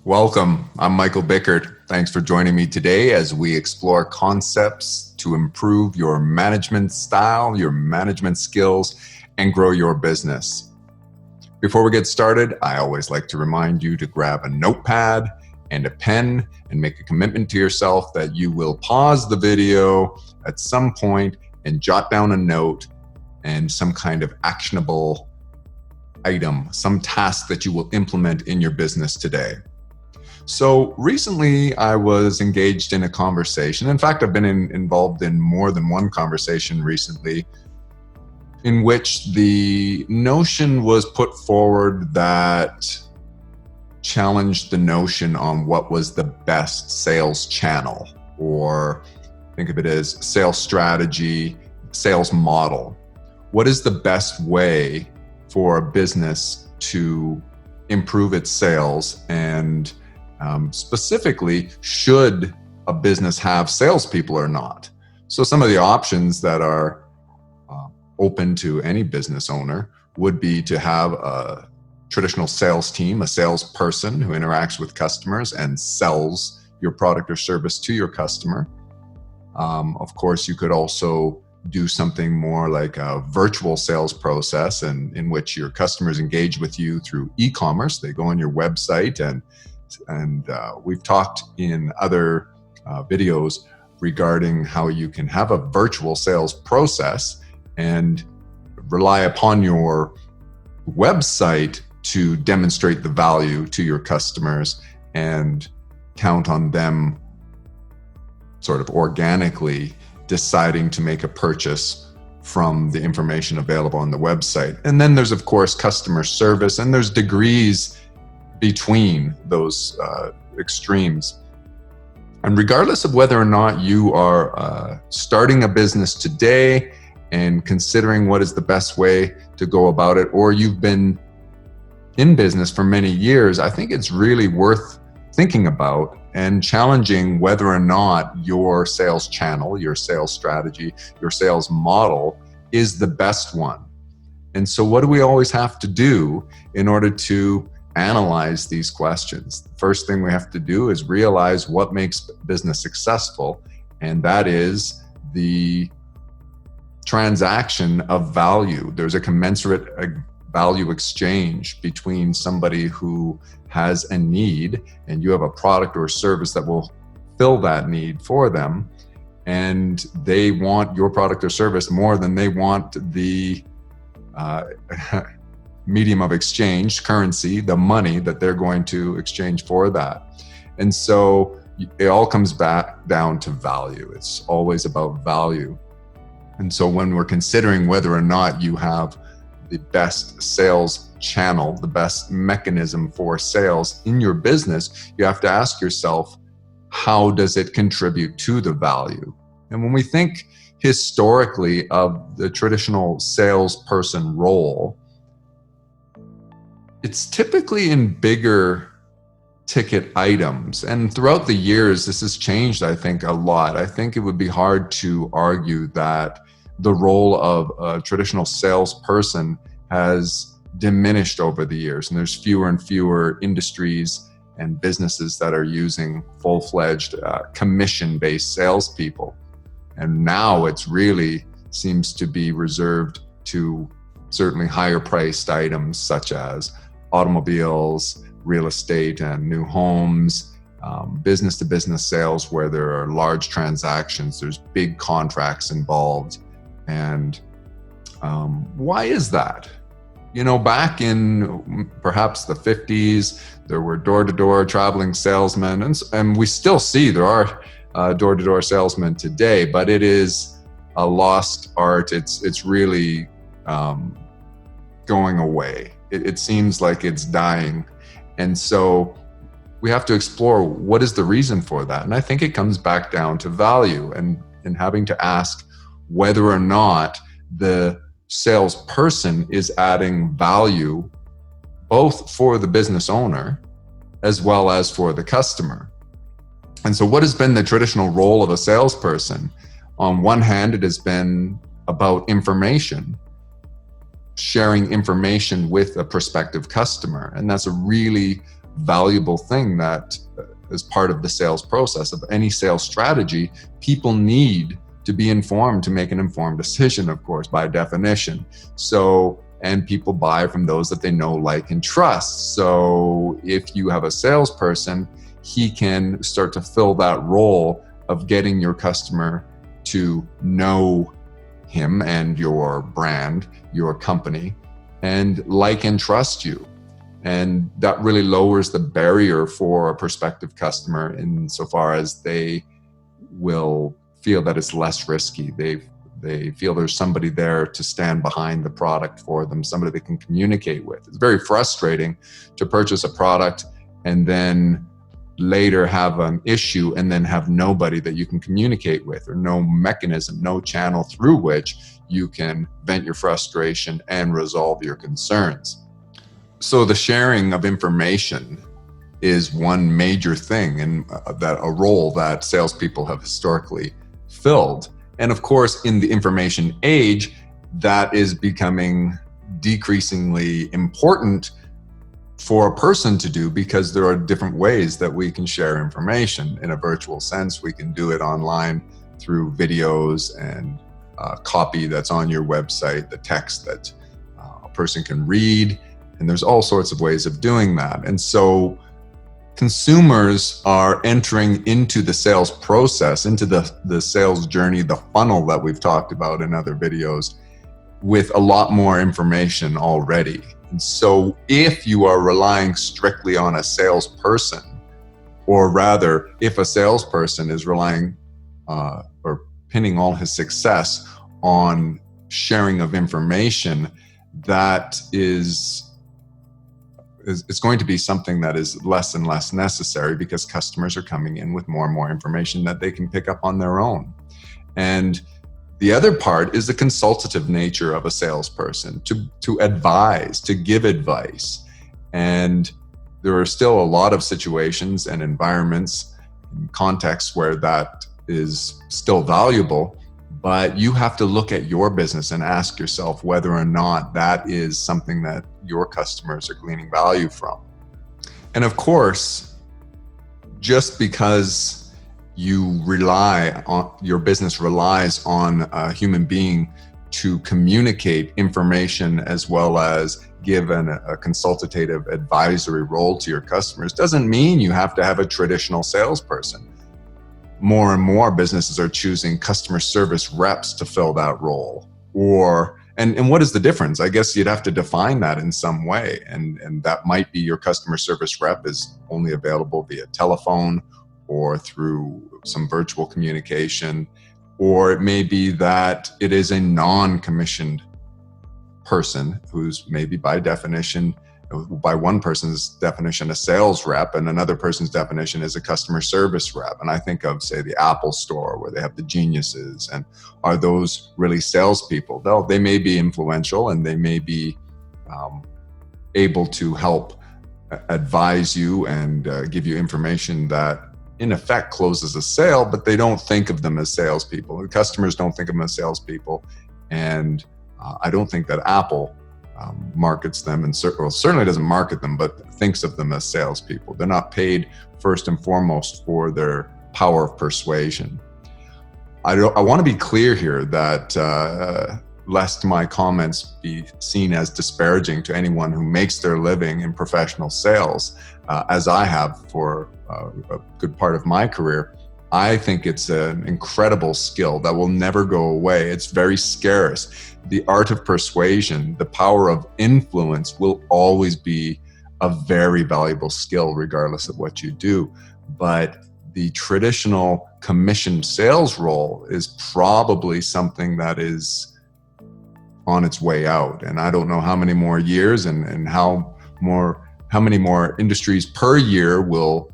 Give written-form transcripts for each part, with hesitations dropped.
Welcome. I'm Michael Bickert. Thanks for joining me today as we explore concepts to improve your management style, your management skills, and grow your business. Before we get started, I always like to remind you to grab a notepad and a pen and make a commitment to yourself that you will pause the video at some point and jot down a note and some kind of actionable item, some task that you will implement in your business today. So recently I was engaged in a conversation. In fact, I've been involved in more than one conversation recently in which the notion was put forward that challenged the notion on what was the best sales channel, or think of it as sales strategy, sales model. What is the best way for a business to improve its sales, and specifically, should a business have salespeople or not? So some of the options that are open to any business owner would be to have a traditional sales team, a salesperson who interacts with customers and sells your product or service to your customer. Of course, you could also do something more like a virtual sales process, in which your customers engage with you through e-commerce. They go on your website, and we've talked in other videos regarding how you can have a virtual sales process and rely upon your website to demonstrate the value to your customers and count on them sort of organically deciding to make a purchase from the information available on the website. And then there's, of course, customer service, and there's degrees between those extremes. And regardless of whether or not you are starting a business today and considering what is the best way to go about it, or you've been in business for many years, I think it's really worth thinking about and challenging whether or not your sales channel, your sales strategy, your sales model is the best one. And so what do we always have to do in order to analyze these questions? The first thing we have to do is realize what makes business successful, and that is the transaction of value. There's a commensurate value exchange between somebody who has a need and you have a product or service that will fill that need for them, and they want your product or service more than they want the medium of exchange, currency, the money that they're going to exchange for that. And so it all comes back down to value. It's always about value. And so when we're considering whether or not you have the best sales channel, the best mechanism for sales in your business, you have to ask yourself, how does it contribute to the value? And when we think historically of the traditional salesperson role, it's typically in bigger ticket items. And throughout the years, this has changed, I think, a lot. I think it would be hard to argue that the role of a traditional salesperson has diminished over the years. And there's fewer and fewer industries and businesses that are using full-fledged commission-based salespeople. And now it's really seems to be reserved to certainly higher priced items such as automobiles, real estate and new homes, business-to-business sales where there are large transactions, there's big contracts involved. And why is that? You know, back in perhaps the 50s, there were door-to-door traveling salesmen, and we still see there are door-to-door salesmen today, but it is a lost art. It's really going away. It seems like it's dying. And so we have to explore what is the reason for that. And I think it comes back down to value and having to ask whether or not the salesperson is adding value both for the business owner as well as for the customer. And so what has been the traditional role of a salesperson? On one hand, it has been about information, sharing information with a prospective customer. And that's a really valuable thing that is part of the sales process of any sales strategy. People need to be informed to make an informed decision, of course, by definition. So, and people buy from those that they know, like, and trust. So if you have a salesperson, he can start to fill that role of getting your customer to know him and your brand, your company, and like and trust you. And that really lowers the barrier for a prospective customer insofar as they will feel that it's less risky. They feel there's somebody there to stand behind the product for them, somebody they can communicate with. It's very frustrating to purchase a product and then later have an issue and then have nobody that you can communicate with, or no mechanism, no channel through which you can vent your frustration and resolve your concerns. So the sharing of information is one major thing, and that a role that salespeople have historically filled. And of course, in the information age, that is becoming decreasingly important for a person to do, because there are different ways that we can share information. In a virtual sense, we can do it online through videos and copy that's on your website, the text that a person can read. And there's all sorts of ways of doing that. And so consumers are entering into the sales process, into the sales journey, the funnel that we've talked about in other videos, with a lot more information already. And so if you are relying strictly on a salesperson, or rather, if a salesperson is relying or pinning all his success on sharing of information, that it's going to be something that is less and less necessary, because customers are coming in with more and more information that they can pick up on their own. And the other part is the consultative nature of a salesperson, to advise, to give advice. And there are still a lot of situations and environments and contexts where that is still valuable, but you have to look at your business and ask yourself whether or not that is something that your customers are gleaning value from. And of course, just because your business relies on a human being to communicate information as well as give a consultative advisory role to your customers, doesn't mean you have to have a traditional salesperson. More and more businesses are choosing customer service reps to fill that role. And what is the difference? I guess you'd have to define that in some way. And that might be your customer service rep is only available via telephone or through some virtual communication, or it may be that it is a non-commissioned person who's maybe by one person's definition a sales rep, and another person's definition is a customer service rep. And I think of, say, the Apple Store, where they have the geniuses. And are those really salespeople? They may be influential, and they may be able to help advise you and give you information that in effect closes a sale, but they don't think of them as salespeople. The customers don't think of them as salespeople. And I don't think that Apple markets them, and certainly doesn't market them, but thinks of them as salespeople. They're not paid first and foremost for their power of persuasion. I want to be clear here that lest my comments be seen as disparaging to anyone who makes their living in professional sales, as I have for a good part of my career, I think it's an incredible skill that will never go away. It's very scarce. The art of persuasion, the power of influence, will always be a very valuable skill regardless of what you do. But the traditional commissioned sales role is probably something that is on its way out. And I don't know how many more years and how many more industries per year will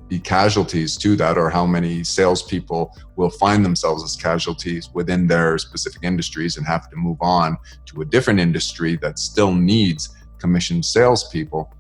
be casualties to that, or how many salespeople will find themselves as casualties within their specific industries and have to move on to a different industry that still needs commissioned salespeople.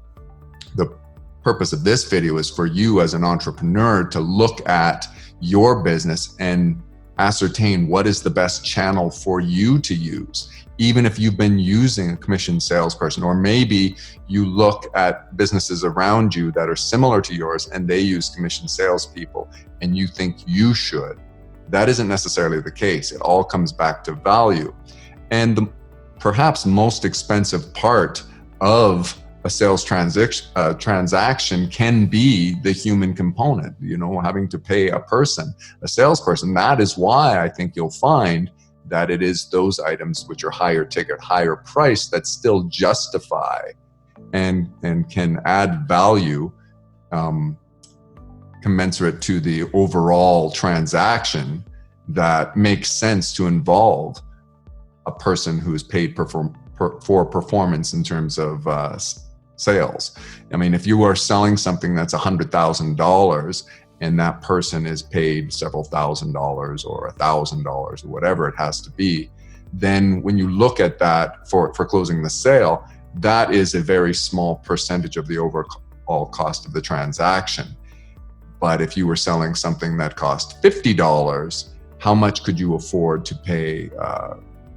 The purpose of this video is for you as an entrepreneur to look at your business and ascertain what is the best channel for you to use. Even if you've been using a commissioned salesperson, or maybe you look at businesses around you that are similar to yours and they use commissioned salespeople and you think you should. That isn't necessarily the case. It all comes back to value. And the perhaps most expensive part of a sales transaction can be the human component, having to pay a person, a salesperson. That is why I think you'll find that it is those items which are higher ticket, higher price, that still justify and can add value commensurate to the overall transaction, that makes sense to involve a person who is paid for performance in terms of sales. I mean, if you are selling something that's $100,000 and that person is paid several $1,000s or $1,000 or whatever it has to be, then when you look at that for closing the sale, that is a very small percentage of the overall cost of the transaction. But if you were selling something that cost $50, how much could you afford to pay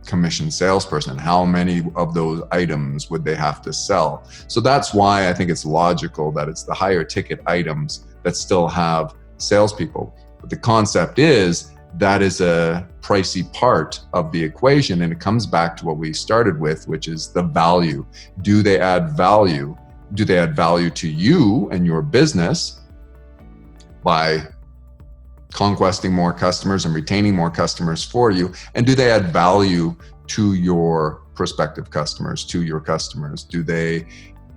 commissioned salesperson? How many of those items would they have to sell? So that's why I think it's logical that it's the higher ticket items that still have salespeople. But the concept is that is a pricey part of the equation, and it comes back to what we started with, which is the value. Do they add value? Do they add value to you and your business by conquesting more customers and retaining more customers for you? And do they add value to your prospective customers, to your customers? Do they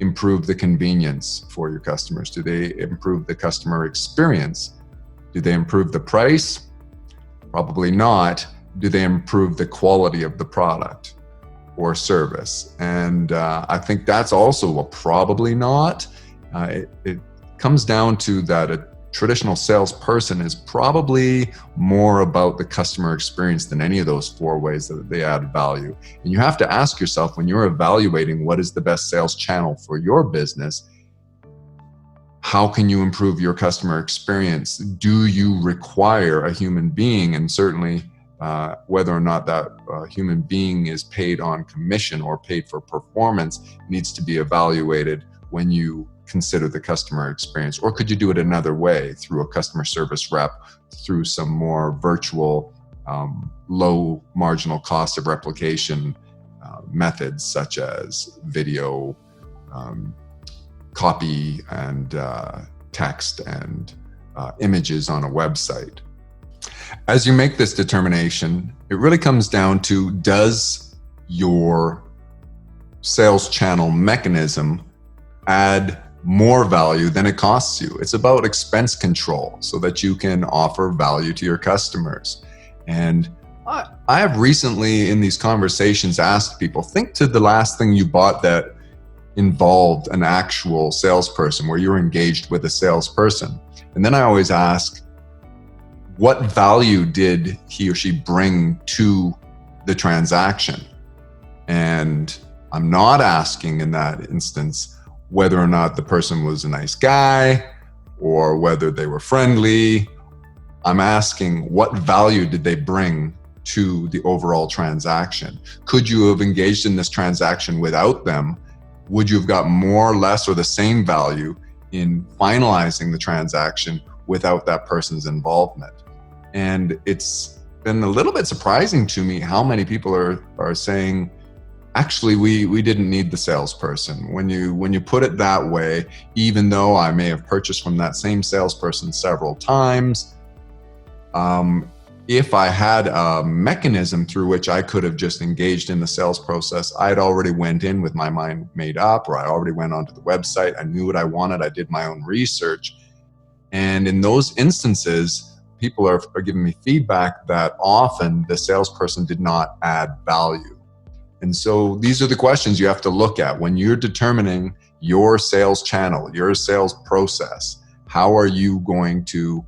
improve the convenience for your customers? Do they improve the customer experience? Do they improve the price? Probably not. Do they improve the quality of the product or service? And I think that's also a probably not. It comes down to that a traditional salesperson is probably more about the customer experience than any of those four ways that they add value. And you have to ask yourself, when you're evaluating what is the best sales channel for your business, how can you improve your customer experience? Do you require a human being? And certainly whether or not that human being is paid on commission or paid for performance needs to be evaluated when you consider the customer experience. Or could you do it another way, through a customer service rep, through some more virtual, low marginal cost of replication methods, such as video, copy and text and images on a website. As you make this determination, it really comes down to, does your sales channel mechanism add more value than it costs you? It's about expense control so that you can offer value to your customers. And I have recently in these conversations asked people, think to the last thing you bought that involved an actual salesperson, where you're engaged with a salesperson. And then I always ask, what value did he or she bring to the transaction? And I'm not asking in that instance whether or not the person was a nice guy or whether they were friendly. I'm asking, what value did they bring to the overall transaction? Could you have engaged in this transaction without them? Would you have got more, less, or the same value in finalizing the transaction without that person's involvement? And it's been a little bit surprising to me how many people are saying, actually, we didn't need the salesperson. When you put it that way, even though I may have purchased from that same salesperson several times, if I had a mechanism through which I could have just engaged in the sales process, I'd already went in with my mind made up, or I already went onto the website. I knew what I wanted. I did my own research. And in those instances, people are giving me feedback that often the salesperson did not add value. And so these are the questions you have to look at when you're determining your sales channel, your sales process. How are you going to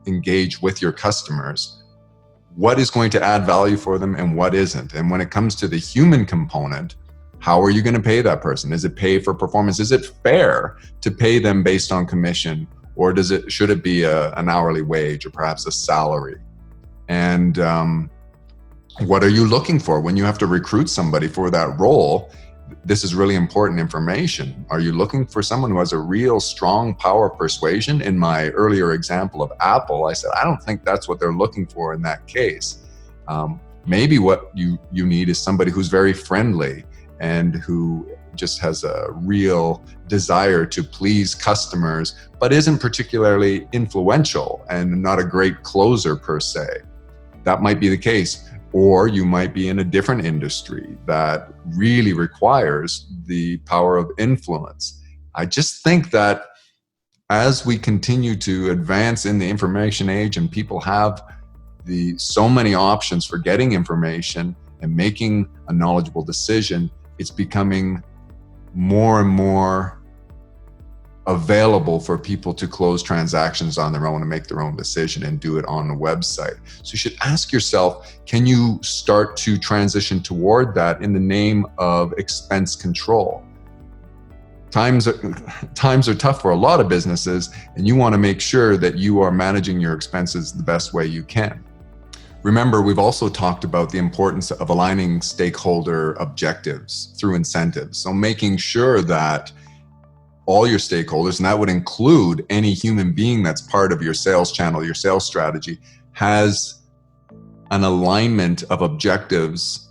engage with your customers? What is going to add value for them and what isn't? And when it comes to the human component, how are you going to pay that person? Is it pay for performance? Is it fair to pay them based on commission? Or should it be an hourly wage or perhaps a salary? And what are you looking for when you have to recruit somebody for that role? This is really important information. Are you looking for someone who has a real strong power of persuasion? In my earlier example of Apple, I said, I don't think that's what they're looking for in that case. Maybe what you need is somebody who's very friendly and who just has a real desire to please customers, but isn't particularly influential and not a great closer per se. That might be the case. Or you might be in a different industry that really requires the power of influence. I just think that as we continue to advance in the information age and people have so many options for getting information and making a knowledgeable decision, it's becoming more and more available for people to close transactions on their own and make their own decision and do it on a website. So you should ask yourself, can you start to transition toward that in the name of expense control? Times are tough for a lot of businesses, and you want to make sure that you are managing your expenses the best way you can. Remember, we've also talked about the importance of aligning stakeholder objectives through incentives. So making sure that all your stakeholders, and that would include any human being that's part of your sales channel, your sales strategy, has an alignment of objectives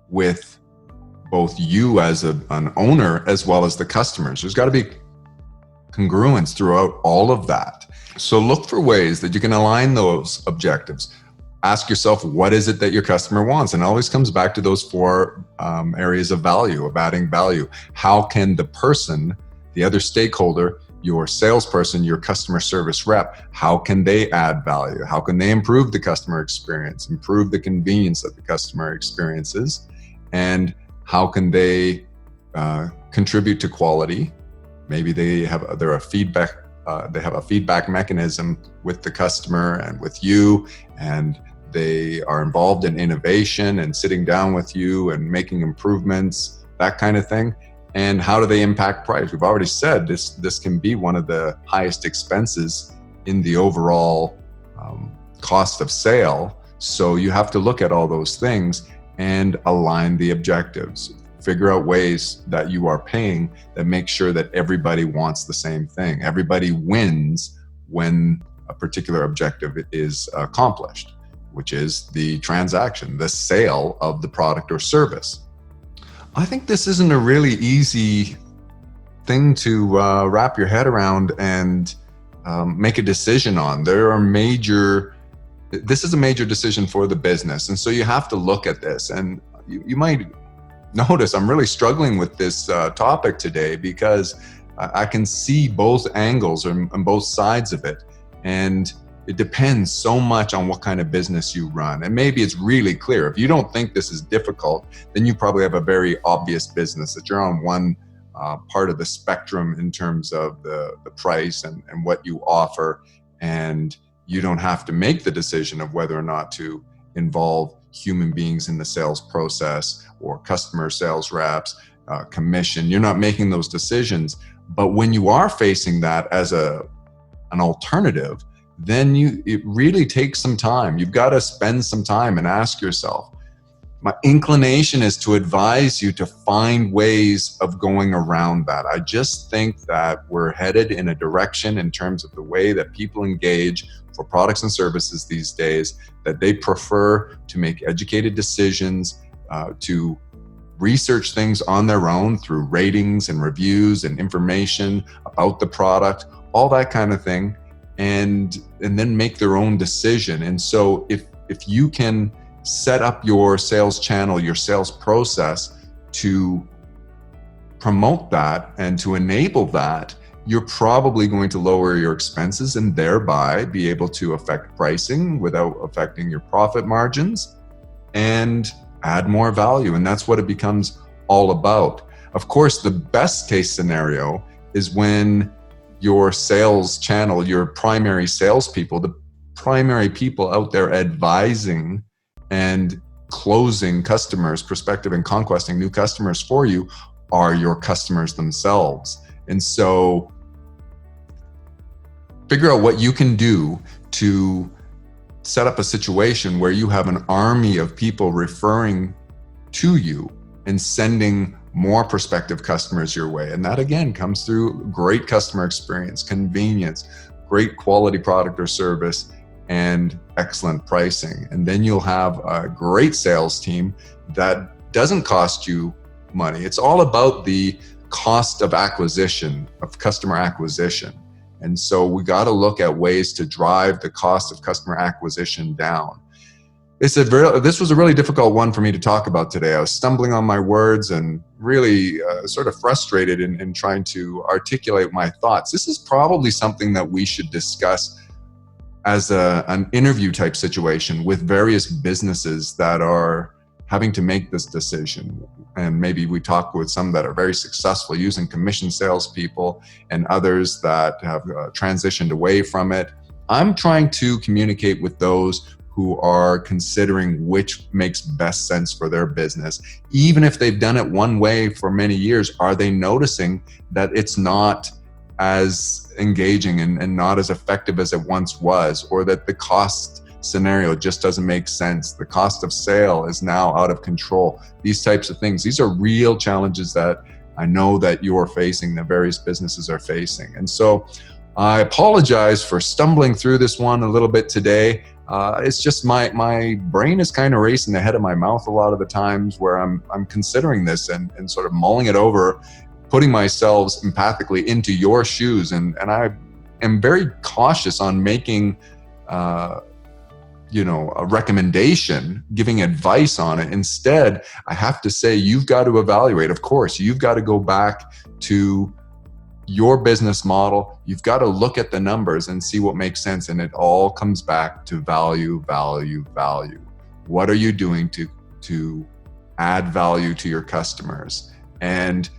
with both you as an owner as well as the customers. There's got to be congruence throughout all of that. So look for ways that you can align those objectives. Ask yourself, what is it that your customer wants? And it always comes back to those four areas of value, of adding value. How can the person, the other stakeholder, your salesperson, your customer service rep, how can they add value? How can they improve the customer experience, improve the convenience that the customer experiences? And how can they contribute to quality? Maybe they have a feedback mechanism with the customer and with you, and they are involved in innovation and sitting down with you and making improvements, that kind of thing. And how do they impact price? We've already said this can be one of the highest expenses in the overall cost of sale. So you have to look at all those things and align the objectives. Figure out ways that you are paying that make sure that everybody wants the same thing. Everybody wins when a particular objective is accomplished, which is the transaction, the sale of the product or service. I think this isn't a really easy thing to wrap your head around and make a decision on. This is a major decision for the business. And so you have to look at this. And you might notice I'm really struggling with this topic today because I can see both angles and both sides of it. And it depends so much on what kind of business you run. And maybe it's really clear. If you don't think this is difficult, then you probably have a very obvious business that you're on one part of the spectrum in terms of the price and what you offer. And you don't have to make the decision of whether or not to involve human beings in the sales process or customer sales reps, commission. You're not making those decisions. But when you are facing that as an alternative, then it really takes some time. You've got to spend some time and ask yourself. My inclination is to advise you to find ways of going around that. I just think that we're headed in a direction in terms of the way that people engage for products and services these days, that they prefer to make educated decisions, to research things on their own through ratings and reviews and information about the product, all that kind of thing. And then make their own decision. And so if you can set up your sales channel, your sales process to promote that and to enable that, you're probably going to lower your expenses and thereby be able to affect pricing without affecting your profit margins and add more value. And that's what it becomes all about. Of course, the best case scenario is when your sales channel, your primary salespeople, the primary people out there advising and closing customers, prospective and conquesting new customers for you, are your customers themselves. And so figure out what you can do to set up a situation where you have an army of people referring to you and sending more prospective customers your way. And that again comes through great customer experience, convenience, great quality product or service, and excellent pricing. And then you'll have a great sales team that doesn't cost you money. It's all about the cost of acquisition, of customer acquisition. And so we got to look at ways to drive the cost of customer acquisition down. This was a really difficult one for me to talk about today. I was stumbling on my words and really sort of frustrated in trying to articulate my thoughts. This is probably something that we should discuss as an interview type situation with various businesses that are having to make this decision. And maybe we talk with some that are very successful using commission salespeople and others that have transitioned away from it. I'm trying to communicate with those who are considering which makes best sense for their business. Even if they've done it one way for many years, are they noticing that it's not as engaging and not as effective as it once was, or that the cost scenario just doesn't make sense? The cost of sale is now out of control. These types of things. These are real challenges that I know that you're facing, that various businesses are facing. And so I apologize for stumbling through this one a little bit today. It's just my brain is kind of racing ahead of my mouth a lot of the times where I'm considering this and sort of mulling it over, putting myself empathically into your shoes. And I am very cautious on making a recommendation, giving advice on it. Instead, I have to say, you've got to evaluate. Of course, you've got to go back to your business model. You've got to look at the numbers and see what makes sense. And it all comes back to value, value, value. What are you doing to add value to your customers? And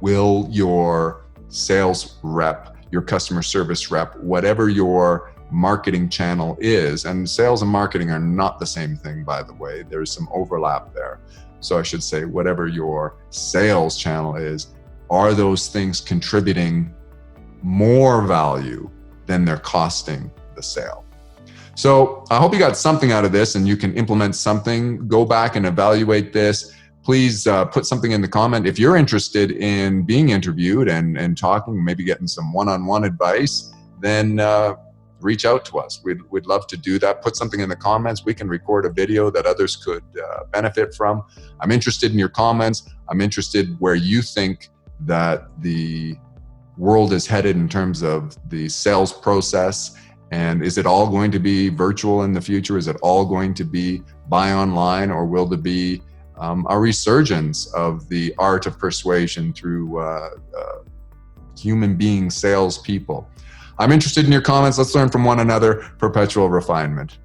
will your sales rep, your customer service rep, whatever your marketing channel is, and sales and marketing are not the same thing, by the way, there's some overlap there. So I should say, whatever your sales channel is, are those things contributing more value than they're costing the sale? So I hope you got something out of this and you can implement something. Go back and evaluate this. Please put something in the comment. If you're interested in being interviewed and talking, maybe getting some one-on-one advice, then reach out to us. We'd love to do that. Put something in the comments. We can record a video that others could benefit from. I'm interested in your comments. I'm interested where you think that the world is headed in terms of the sales process. And is it all going to be virtual in the future? Is it all going to be buy online, or will there be a resurgence of the art of persuasion through human being salespeople? I'm interested in your comments. Let's learn from one another. Perpetual refinement.